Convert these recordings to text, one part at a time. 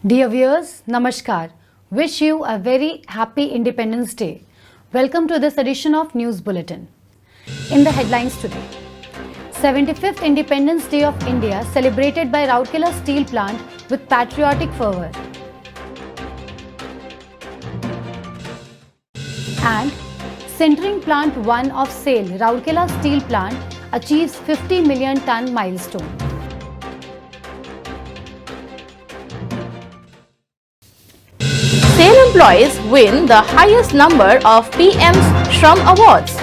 Dear viewers, Namaskar. Wish you a very happy Independence Day. Welcome to this edition of News Bulletin. In the headlines today, 75th Independence Day of India celebrated by Rourkela Steel Plant with patriotic fervour. And Sintering Plant 1 of SAIL, Rourkela Steel Plant achieves 50 million ton milestone. SAIL employees win the highest number of PM's Shram Awards.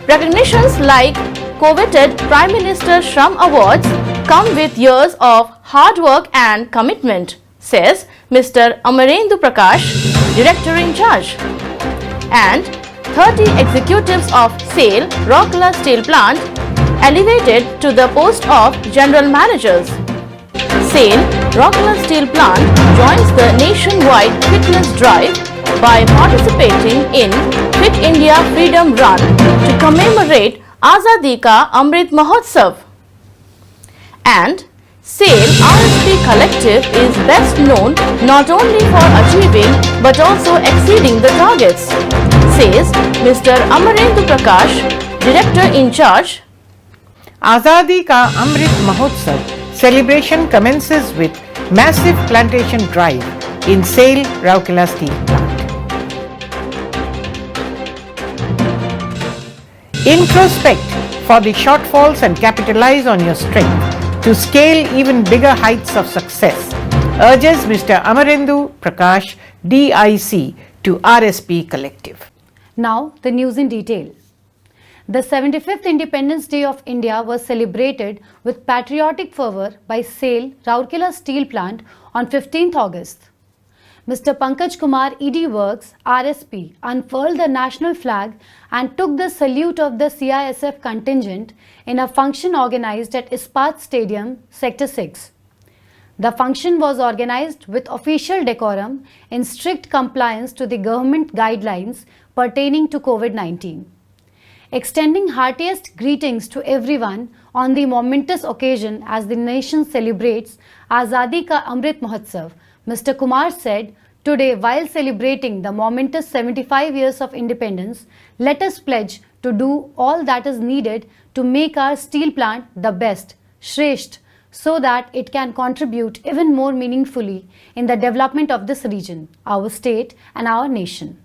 Recognitions like coveted Prime Minister Shram Awards come with years of hard work and commitment, says Mr. Amarendu Prakash, Director in Charge. And 30 executives of SAIL Rourkela Steel Plant elevated to the post of General Managers. SAIL Rourkela Steel Plant joins the nationwide fitness drive by participating in Fit India Freedom Run to commemorate Azadi Ka Amrit Mahotsav. And SAIL RSP Collective is best known not only for achieving but also exceeding the targets, says Mr. Amarendu Prakash, Director in Charge. Azadi Ka Amrit Mahotsav celebration commences with massive plantation drive in SAIL Rourkela Steel Plant. Introspect for the shortfalls and capitalize on your strength to scale even bigger heights of success, urges Mr. Amarendu Prakash, DIC to RSP Collective. Now, the news in detail. The 75th Independence Day of India was celebrated with patriotic fervour by SAIL Rourkela Steel Plant on 15th August. Mr. Pankaj Kumar, ED Works, RSP, unfurled the national flag and took the salute of the CISF contingent in a function organised at Ispat Stadium, Sector 6. The function was organised with official decorum in strict compliance to the government guidelines pertaining to COVID-19. Extending heartiest greetings to everyone on the momentous occasion as the nation celebrates Azadi Ka Amrit Mahotsav, Mr. Kumar said, "Today, while celebrating the momentous 75 years of independence, let us pledge to do all that is needed to make our steel plant the best, Shresht, so that it can contribute even more meaningfully in the development of this region, our state and our nation."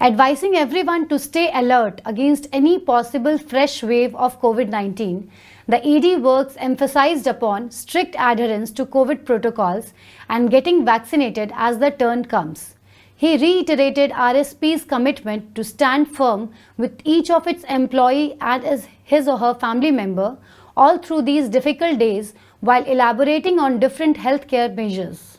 Advising everyone to stay alert against any possible fresh wave of COVID-19, the ED Works emphasized upon strict adherence to COVID protocols and getting vaccinated as the turn comes. He reiterated RSP's commitment to stand firm with each of its employee and his or her family member all through these difficult days while elaborating on different healthcare measures.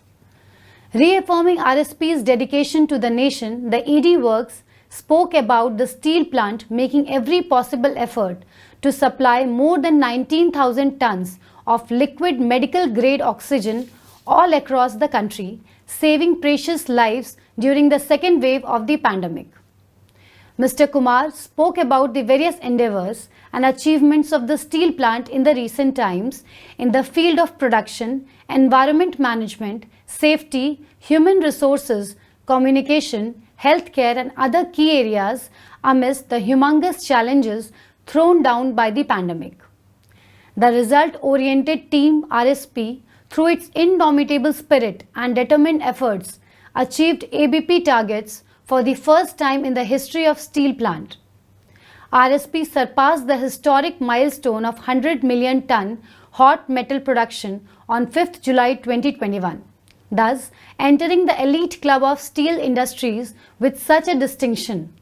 Reaffirming RSP's dedication to the nation, the ED Works spoke about the steel plant making every possible effort to supply more than 19,000 tons of liquid medical grade oxygen all across the country, saving precious lives during the second wave of the pandemic. Mr. Kumar spoke about the various endeavours and achievements of the steel plant in the recent times in the field of production, environment management, safety, human resources, communication, healthcare and other key areas amidst the humongous challenges thrown down by the pandemic. The result-oriented team RSP, through its indomitable spirit and determined efforts, achieved ABP targets for the first time in the history of steel plant. RSP surpassed the historic milestone of 100 million ton hot metal production on 5th July 2021, thus entering the elite club of steel industries with such a distinction.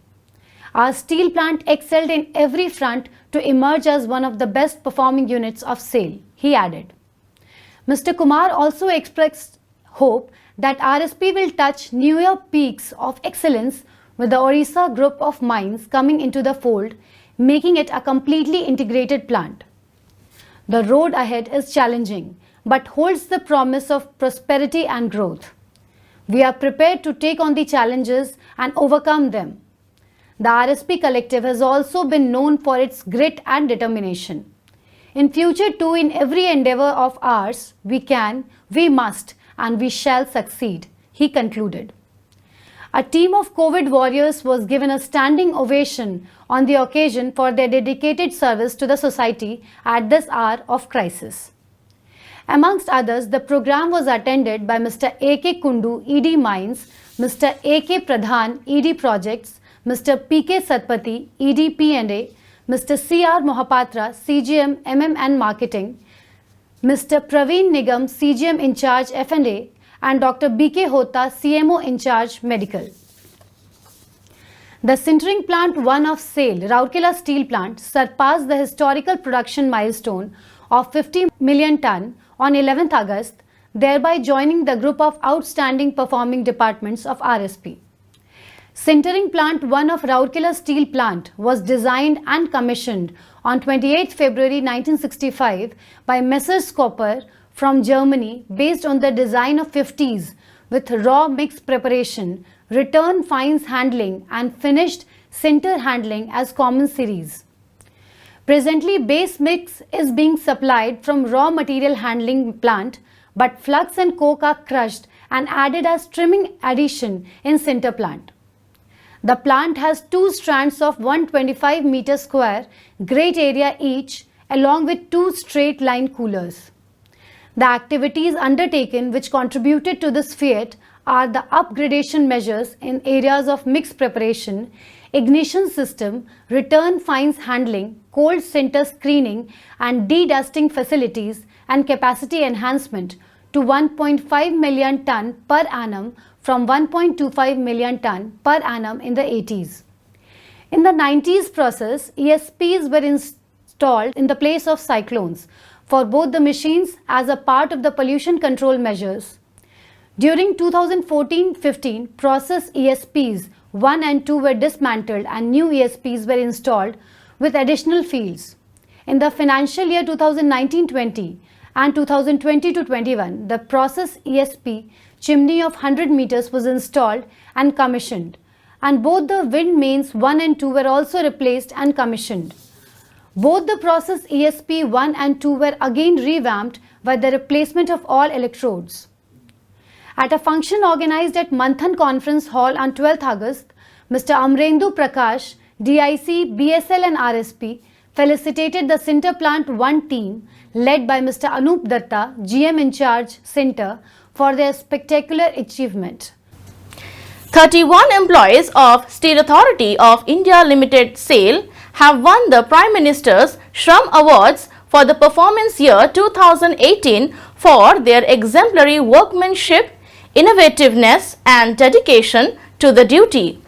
Our steel plant excelled in every front to emerge as one of the best performing units of SAIL, he added. Mr. Kumar also expressed hope that RSP will touch newer peaks of excellence with the Orissa group of mines coming into the fold, making it a completely integrated plant. The road ahead is challenging, but holds the promise of prosperity and growth. We are prepared to take on the challenges and overcome them. The RSP Collective has also been known for its grit and determination. In future too, in every endeavour of ours, we can, we must, and we shall succeed, he concluded. A team of COVID warriors was given a standing ovation on the occasion for their dedicated service to the society at this hour of crisis. Amongst others, the program was attended by Mr. A.K. Kundu, ED Mines, Mr. A.K. Pradhan, ED Projects, Mr. P.K. Satpathy, ED P&A, Mr. C.R. Mohapatra, CGM MM and Marketing, Mr. Praveen Nigam, CGM in charge F&A, and Dr. B.K. Hota, CMO in charge Medical. The sintering plant 1 of SAIL, Rourkela Steel Plant, surpassed the historical production milestone of 50 million ton on 11th August, thereby joining the group of outstanding performing departments of RSP. Sintering plant 1 of Rourkela Steel Plant was designed and commissioned on 28 February 1965 by Messrs. Copper from Germany based on the design of 50s with raw mix preparation, return fines handling and finished sinter handling as common series. Presently, base mix is being supplied from raw material handling plant, but flux and coke are crushed and added as trimming addition in sinter plant. The plant has 2 strands of 125 meter square, great area each, along with 2 straight line coolers. The activities undertaken which contributed to this feat are the upgradation measures in areas of mix preparation, ignition system, return fines handling, cold sinter screening and de-dusting facilities and capacity enhancement to 1.5 million ton per annum from 1.25 million ton per annum in the 80s. In the 90s process, ESPs were installed in the place of cyclones for both the machines as a part of the pollution control measures. During 2014-15, process ESPs 1 and 2 were dismantled and new ESPs were installed with additional fields. In the financial year 2019-20 and 2020-21, the process ESP chimney of 100 meters was installed and commissioned, and both the wind mains 1 and 2 were also replaced and commissioned. Both the process ESP 1 and 2 were again revamped by the replacement of all electrodes. At a function organized at Manthan Conference Hall on 12th August, Mr. Amarendu Prakash, DIC, BSL and RSP felicitated the Sinter Plant 1 team led by Mr. Anup Datta, GM in charge Sinter, for their spectacular achievement. 31 employees of Steel Authority of India Limited SAIL have won the Prime Minister's Shram Awards for the performance year 2018 for their exemplary workmanship, innovativeness and dedication to the duty.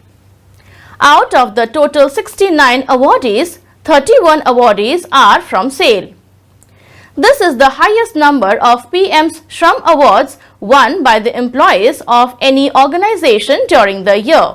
Out of the total 69 awardees, 31 awardees are from SAIL. This is the highest number of PM's Shram Awards won by the employees of any organization during the year.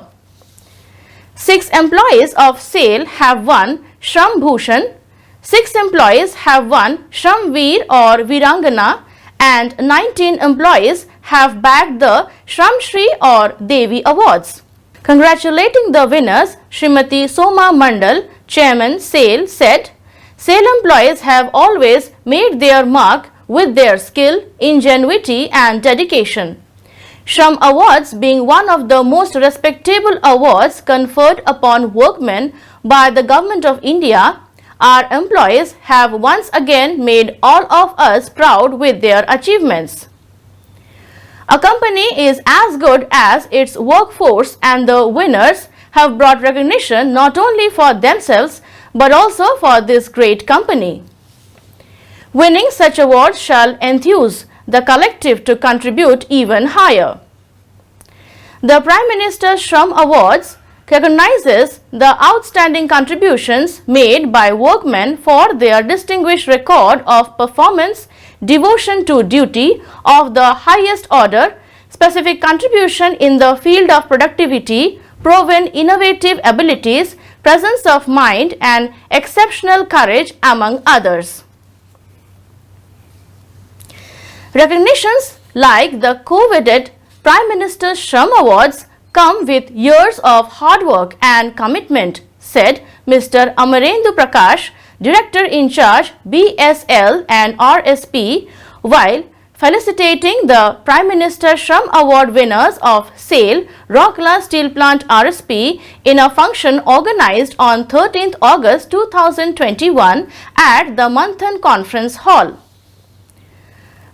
6 employees of SAIL have won Shram Bhushan, 6 employees have won Shram Veer or Virangana, and 19 employees have bagged the Shram Shri or Devi Awards. Congratulating the winners, Srimati Soma Mandal, Chairman SAIL, said, SAIL employees have always made their mark with their skill, ingenuity and dedication. Shram Awards being one of the most respectable awards conferred upon workmen by the Government of India, our employees have once again made all of us proud with their achievements. A company is as good as its workforce, and the winners have brought recognition not only for themselves but also for this great company. Winning such awards shall enthuse the collective to contribute even higher. The Prime Minister's Shram Awards recognizes the outstanding contributions made by workmen for their distinguished record of performance, devotion to duty of the highest order, specific contribution in the field of productivity, proven innovative abilities, presence of mind and exceptional courage among others. Recognitions like the coveted Prime Minister's Shram Awards come with years of hard work and commitment, said Mr. Amarendu Prakash, Director in Charge BSL and RSP, while felicitating the Prime Minister Shram Award winners of SAIL Rourkela Steel Plant RSP in a function organized on 13th August 2021 at the Manthan Conference Hall.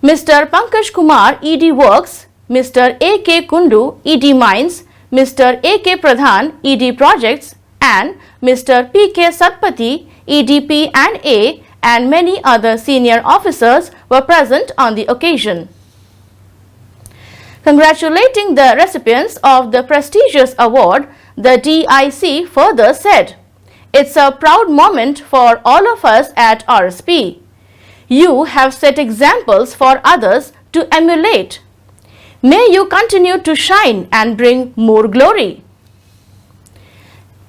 Mr. Pankaj Kumar, ED Works, Mr. A.K. Kundu, ED Mines, Mr. A.K. Pradhan, ED Projects, and Mr. P.K. Satpathy, EDP and A, and many other senior officers were present on the occasion. Congratulating the recipients of the prestigious award, the DIC further said, "It's a proud moment for all of us at RSP. You have set examples for others to emulate. May you continue to shine and bring more glory."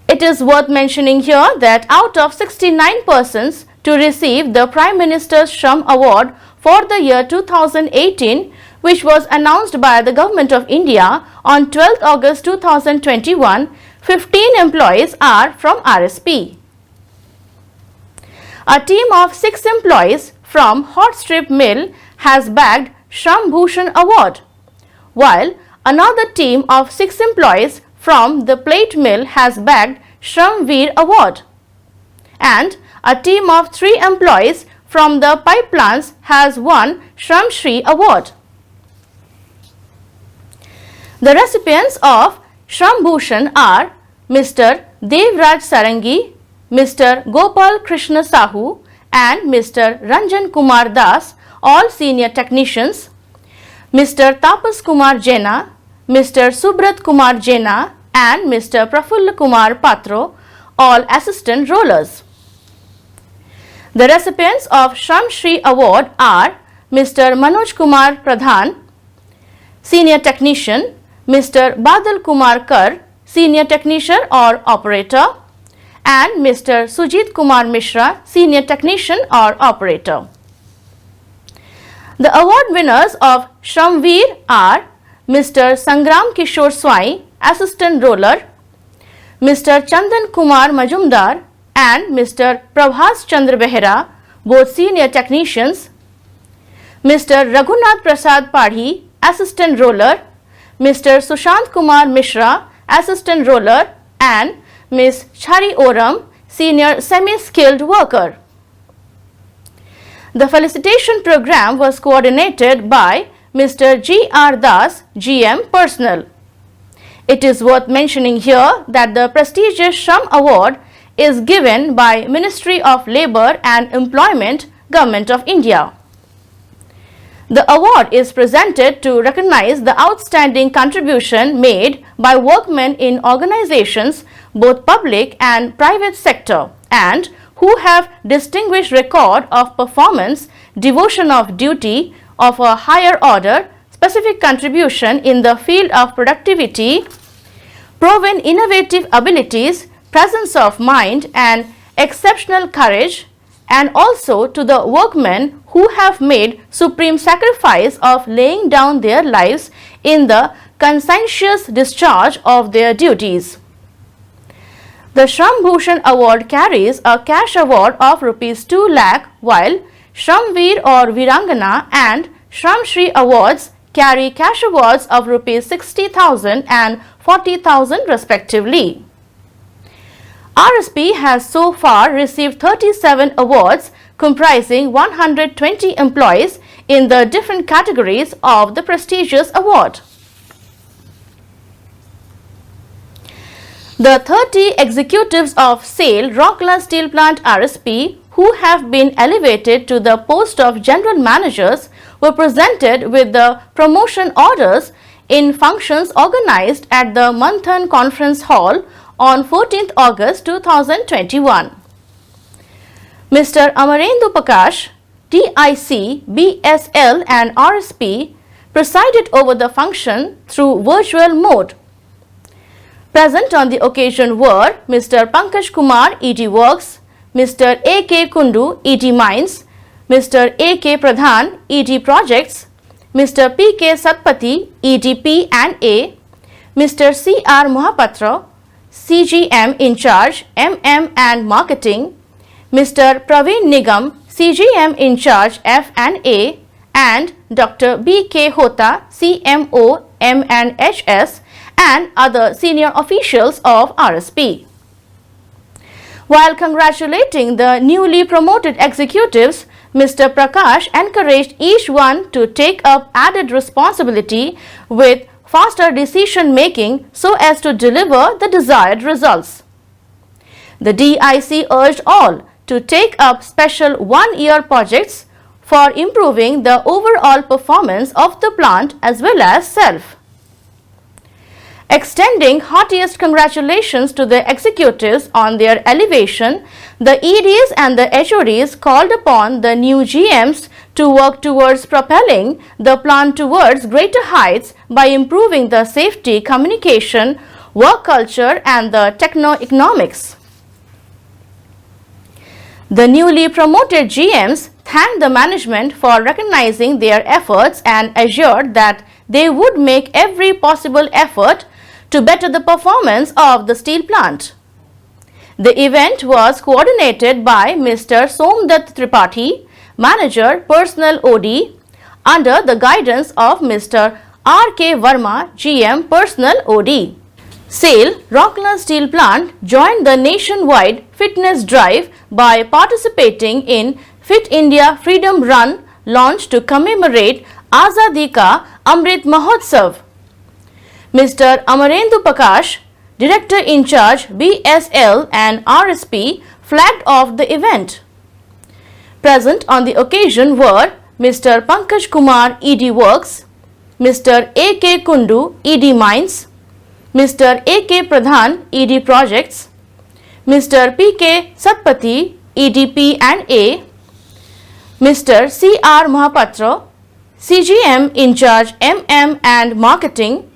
It is worth mentioning here that out of 69 persons to receive the Prime Minister's Shram Award for the year 2018, which was announced by the Government of India on 12th August 2021, 15 employees are from RSP. A team of 6 employees from Hot Strip Mill has bagged Shram Bhushan Award, while another team of 6 employees from the Plate Mill has bagged Shram Veer Award, and a team of 3 employees from the pipe plants has won Shram Shri Award. The recipients of Shram Bhushan are Mr. Devraj Sarangi, Mr. Gopal Krishna Sahu, and Mr. Ranjan Kumar Das, all senior technicians, Mr. Tapas Kumar Jena, Mr. Subrat Kumar Jena, and Mr. Prafulla Kumar Patro, all assistant rollers. The recipients of Shram Shri Award are Mr. Manoj Kumar Pradhan, senior technician, Mr. Badal Kumar Kar, senior technician or operator, and Mr. Sujit Kumar Mishra, senior technician or operator. The award winners of Shram Veer are Mr. Sangram Kishore Swai, assistant roller, Mr. Chandan Kumar Majumdar and Mr. Prabhas Chandra Behera, both senior technicians, Mr. Raghunath Prasad Padhi, assistant roller, Mr. Sushant Kumar Mishra, assistant roller, and Ms. Chari Oram, senior semi-skilled worker. The felicitation program was coordinated by Mr. G.R. Das, GM Personnel. It is worth mentioning here that the prestigious Shram Award is given by Ministry of Labour and Employment, Government of India. The award is presented to recognize the outstanding contribution made by workmen in organizations, both public and private sector, and who have distinguished record of performance, devotion of duty of a higher order, specific contribution in the field of productivity, proven innovative abilities, presence of mind and exceptional courage, and also to the workmen who have made supreme sacrifice of laying down their lives in the conscientious discharge of their duties. The Shram Bhushan Award carries a cash award of Rs 2 lakh, while Shram Veer or Virangana and Shram Shri awards carry cash awards of Rs 60,000 and 40,000 respectively. RSP has so far received 37 awards comprising 120 employees in the different categories of the prestigious award. The 30 executives of SAIL Rourkela Steel Plant RSP who have been elevated to the post of general managers were presented with the promotion orders in functions organized at the Manthan Conference Hall on 14th August 2021. Mr. Amarendu Prakash, DIC, BSL and RSP presided over the function through virtual mode. Present on the occasion were Mr. Pankaj Kumar, ED Works, Mr. A.K. Kundu, ED Mines, Mr. A.K. Pradhan, ED Projects, Mr. P.K. Satpathy, EDP and A, Mr. C.R. Mohapatra, CGM in charge, MM and Marketing, Mr. Praveen Nigam, CGM in charge F&A, and Dr. B.K. Hota, CMO M&HS, and other senior officials of RSP. While congratulating the newly promoted executives, Mr. Prakash encouraged each one to take up added responsibility with faster decision making so as to deliver the desired results. The DIC urged all to take up special one-year projects for improving the overall performance of the plant as well as self. Extending heartiest congratulations to the executives on their elevation, the EDs and the HODs called upon the new GMs to work towards propelling the plant towards greater heights by improving the safety, communication, work culture and the techno-economics. The newly promoted GMs thanked the management for recognizing their efforts and assured that they would make every possible effort to better the performance of the steel plant. The event was coordinated by Mr. Somdat Tripathi, Manager Personnel OD, under the guidance of Mr. R.K. Verma, GM Personnel OD. SAIL Rockland Steel Plant joined the nationwide fitness drive by participating in Fit India Freedom Run launched to commemorate Azadi Ka Amrit Mahotsav. Mr. Amarendu Prakash, Director in charge BSL and RSP, flagged off the event. Present on the occasion were Mr. Pankaj Kumar, ED Works, Mr. A.K. Kundu, ED Mines, Mr. A.K. Pradhan, ED Projects, Mr. P.K. Satpathy, EDP and A, Mr. C.R. Mahapatra, CGM in charge MM and Marketing,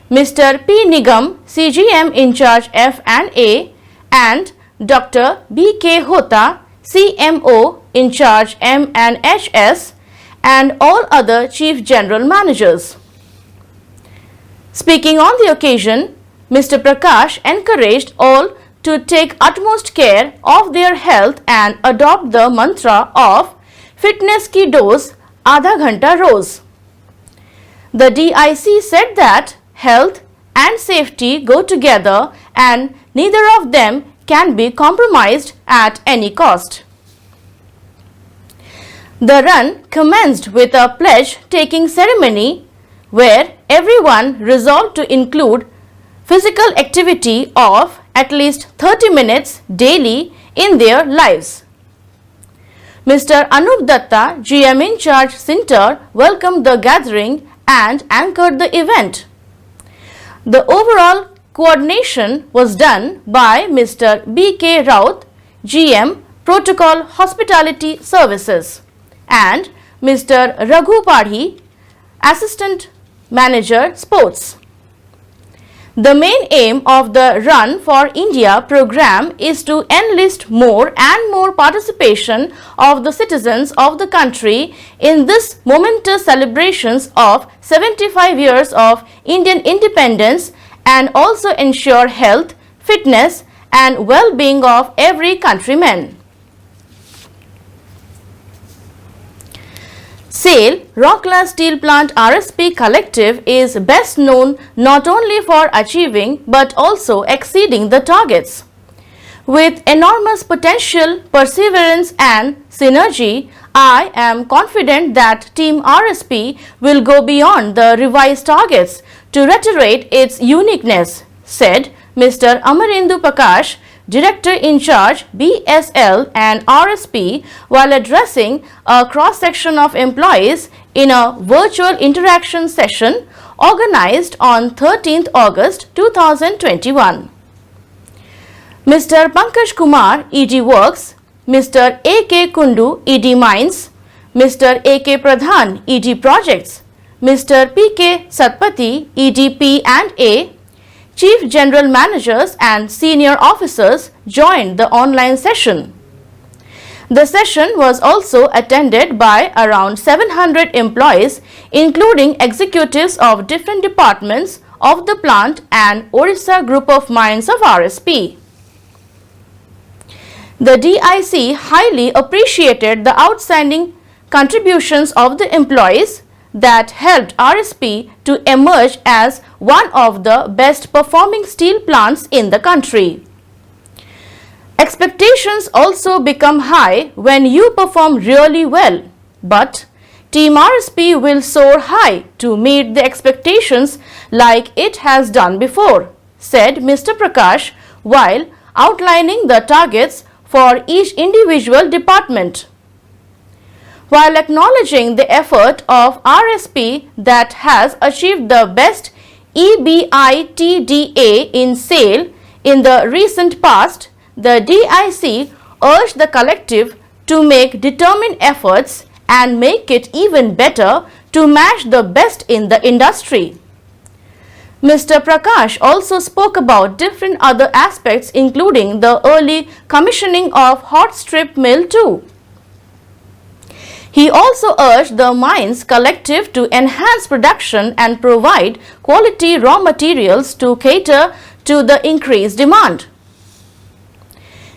Mr. P. Nigam, CGM in charge F&A, and Dr. B.K. Hota, CMO in charge M&HS, and all other Chief General Managers. Speaking on the occasion, Mr. Prakash encouraged all to take utmost care of their health and adopt the mantra of Fitness Ki Dose Adha Ghanta Roz. The DIC said that health and safety go together and neither of them can be compromised at any cost. The run commenced with a pledge-taking ceremony where everyone resolved to include physical activity of at least 30 minutes daily in their lives. Mr. Anup Datta, GM in charge Sinter, welcomed the gathering and anchored the event. The overall coordination was done by Mr. B.K. Raut, GM Protocol Hospitality Services, and Mr. Raghu Padhi, Assistant Manager Sports. The main aim of the Run for India program is to enlist more and more participation of the citizens of the country in this momentous celebrations of 75 years of Indian independence and also ensure health, fitness and well-being of every countryman. SAIL Rockland Steel Plant RSP Collective is best known not only for achieving but also exceeding the targets. With enormous potential, perseverance and synergy, I am confident that Team RSP will go beyond the revised targets to reiterate its uniqueness, said Mr. Amarendu Prakash, Director in charge BSL and RSP, while addressing a cross-section of employees in a virtual interaction session organized on 13th August 2021. Mr. Pankaj Kumar, ED Works, Mr. A.K. Kundu, ED Mines, Mr. A.K. Pradhan, ED Projects, Mr. P.K. Satpathy, EDP and A, Chief General Managers and Senior Officers joined the online session. The session was also attended by around 700 employees, including executives of different departments of the plant and Odisha Group of Mines of RSP. The DIC highly appreciated the outstanding contributions of the employees that helped RSP to emerge as one of the best performing steel plants in the country. Expectations also become high when you perform really well, but Team RSP will soar high to meet the expectations like it has done before, said Mr. Prakash while outlining the targets for each individual department. While acknowledging the effort of RSP that has achieved the best EBITDA in sale in the recent past, the DIC urged the collective to make determined efforts and make it even better to match the best in the industry. Mr. Prakash also spoke about different other aspects including the early commissioning of hot strip mill too. He also urged the mines collective to enhance production and provide quality raw materials to cater to the increased demand.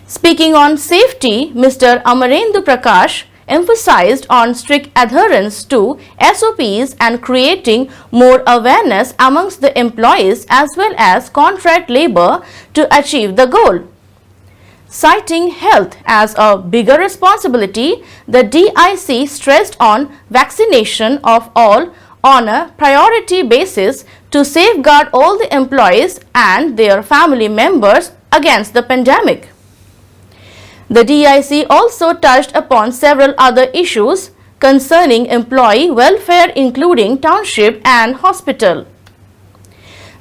Speaking on safety, Mr. Amarendu Prakash emphasized on strict adherence to SOPs and creating more awareness amongst the employees as well as contract labor to achieve the goal. Citing health as a bigger responsibility, the DIC stressed on vaccination of all on a priority basis to safeguard all the employees and their family members against the pandemic. The DIC also touched upon several other issues concerning employee welfare including township and hospital.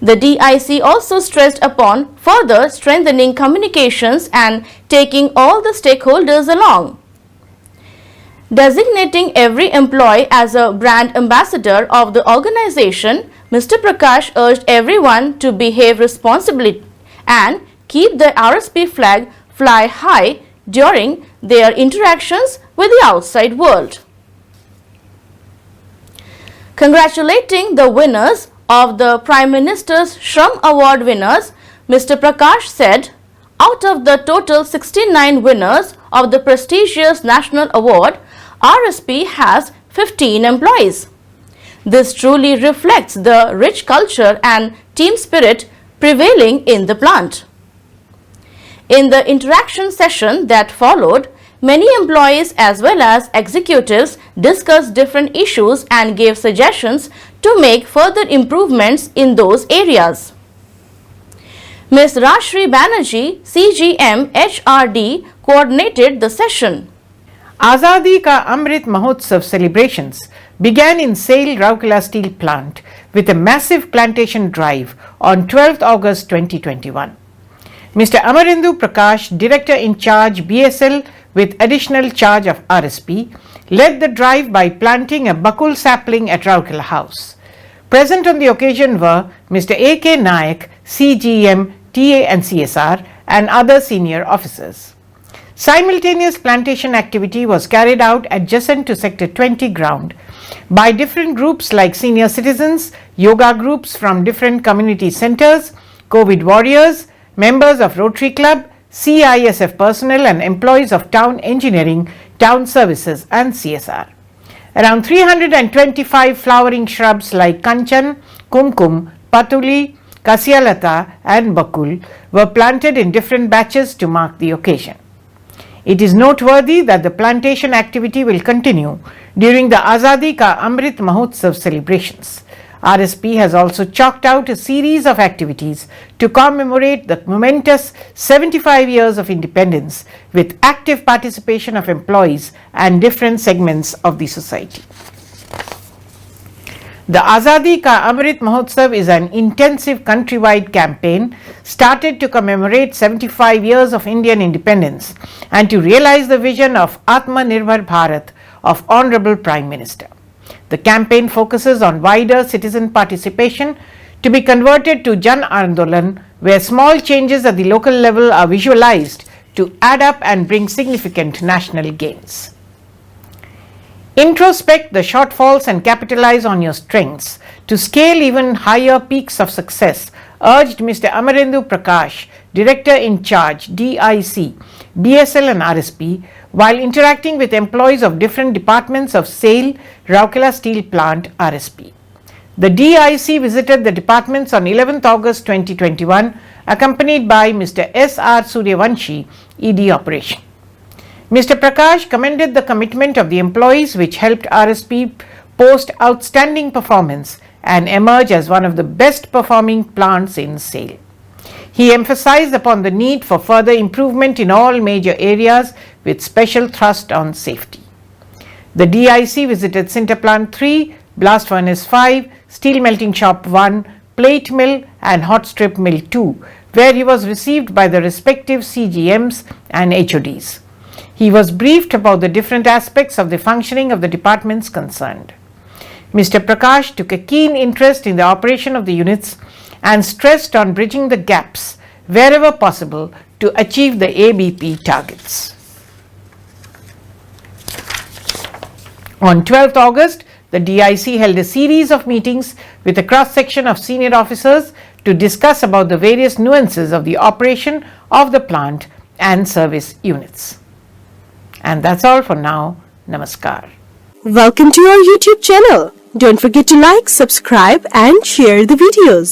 The DIC also stressed upon further strengthening communications and taking all the stakeholders along. Designating every employee as a brand ambassador of the organization, Mr. Prakash urged everyone to behave responsibly and keep the RSP flag fly high during their interactions with the outside world. Congratulating the winners of the Prime Minister's Shram Award winners, Mr. Prakash said, out of the total 69 winners of the prestigious national award, RSP has 15 employees. This truly reflects the rich culture and team spirit prevailing in the plant. In the interaction session that followed, many employees as well as executives discussed different issues and gave suggestions to make further improvements in those areas. Ms. Rashri Banerjee, CGM HRD, coordinated the session. Azadi Ka Amrit Mahotsav celebrations began in Sale Rourkela Steel Plant with a massive plantation drive on 12th August 2021. Mr. Amarendu Prakash, Director in Charge BSL with additional charge of RSP, led the drive by planting a bakul sapling at Rourkela House. Present on the occasion were Mr. A.K. Nayak, CGM, TA and CSR, and other senior officers. Simultaneous plantation activity was carried out adjacent to Sector 20 ground by different groups like senior citizens, yoga groups from different community centers, COVID warriors, members of Rotary Club, CISF personnel and employees of town engineering, town services and CSR. Around 325 flowering shrubs like kanchan, kumkum, patuli, kasyalata and bakul were planted in different batches to mark the occasion. It is noteworthy that the plantation activity will continue during the Azadi Ka Amrit Mahotsav celebrations. RSP has also chalked out a series of activities to commemorate the momentous 75 years of independence with active participation of employees and different segments of the society. The Azadi Ka Amrit Mahotsav is an intensive countrywide campaign started to commemorate 75 years of Indian independence and to realize the vision of Atmanirbhar Bharat of Honorable Prime Minister. The campaign focuses on wider citizen participation to be converted to Jan Andolan, where small changes at the local level are visualized to add up and bring significant national gains. Introspect the shortfalls and capitalize on your strengths to scale even higher peaks of success, urged Mr. Amarendu Prakash, Director in Charge, DIC, BSL and RSP while interacting with employees of different departments of SAIL, Rourkela Steel Plant, RSP. The DIC visited the departments on 11th August 2021 accompanied by Mr. S.R. Suryavanshi, ED Operation. Mr. Prakash commended the commitment of the employees which helped RSP post outstanding performance and emerge as one of the best performing plants in SAIL. He emphasized upon the need for further improvement in all major areas with special thrust on safety. The DIC visited Sinter Plant 3, Blast Furnace 5, Steel Melting Shop 1, Plate Mill and Hot Strip Mill 2, where he was received by the respective CGMs and HODs. He was briefed about the different aspects of the functioning of the departments concerned. Mr. Prakash took a keen interest in the operation of the units and stressed on bridging the gaps wherever possible to achieve the ABP targets. On 12th August, the DIC held a series of meetings with a cross-section of senior officers to discuss about the various nuances of the operation of the plant and service units. And that's all for now. Namaskar. Welcome to our YouTube channel. Don't forget to like, subscribe and share the videos.